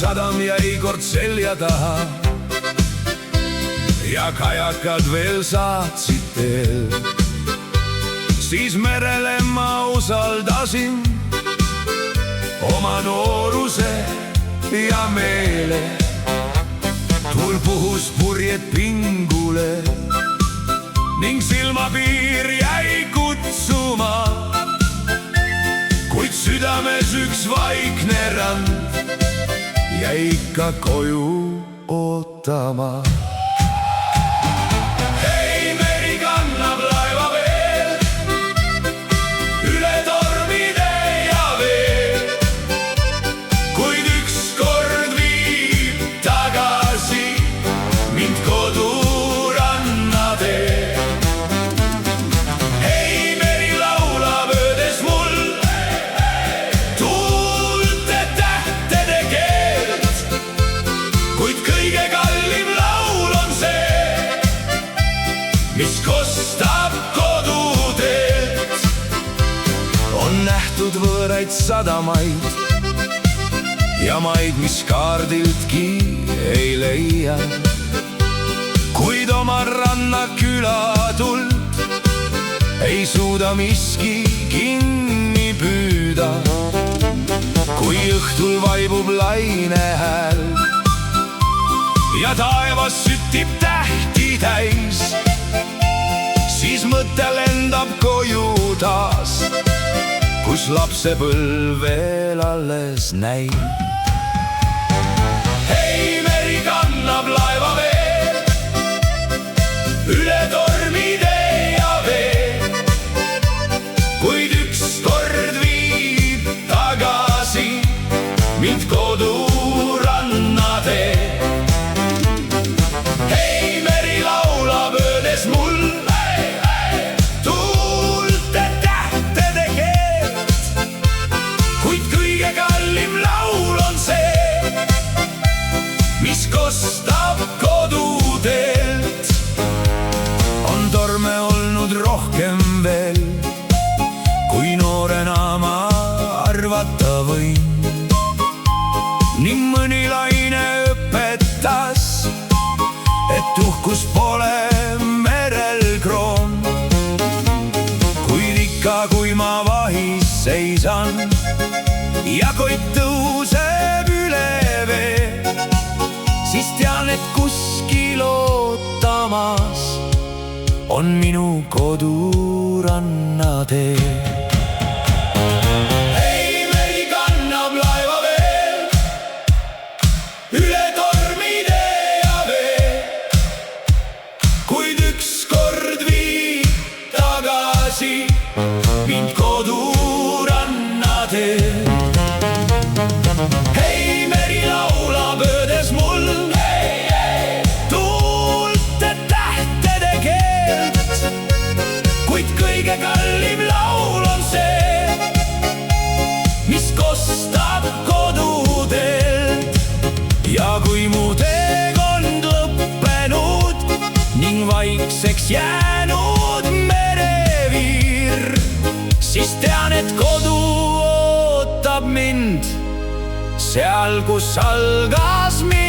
sadam jäi kord selja taha ja kajakad veel saatsid teel. Siis merele ma usaldasin oma nooruse ja meele. Tuul puhus purjed pingule ning silmapiir jäi kutsuma, kuid südames üks vaikne rand jäi ikka koju ootama. Hei, meri kannab laeva veel üle tormide ja vee, kuid ükskord viib tagasi mind koduranna tee. Hei, meri laulab öödes mul tuulte tähtede keelt, kuid kõige kallim laul on see, mis kostab koduteelt. On nähtud võõraid sadamaid ja maid, mis kaardiltki ei leia, kuid oma rannaküla tuld ei suuda miski kinni püüda. Kui õhtul vaibub laine hääl ja taevas süttib tähti täis, siis mõte lendab koju taas, kus lapsepõlv veel alles näib. Hei, meri kannab laeva veel üle tormide ja vee, kuid ükskord viib tagasi mind koduranna tee. Hei, meri laulab öödes mul tuulte tähtede keelt, kuid kõige kallim laul on see, mis kostab koduteelt. On torme olnud rohkem veel, kui noorena ma arvata võin, ning mõni laine õpetas, et uhkus pole merel kroon. Kuid ikka, kui ma vahis seisan ja koit tõuseb üle vee, siis tean, et kuskil ootamas on minu koduranna tee. Hei, meri kannab laeva veel üle tormide ja vee, kuid ükskord viib tagasi mind koduranna tee. Hei, meri laulab öödes mul tuulte tähtede keelt, kuid kõige kallim laul on see, mis kostab koduteelt. Ja kui mu teekond lõppenud ning vaikseks jäänud mereviir, siis tean, et kodu ootab mind seal, kus algas mind.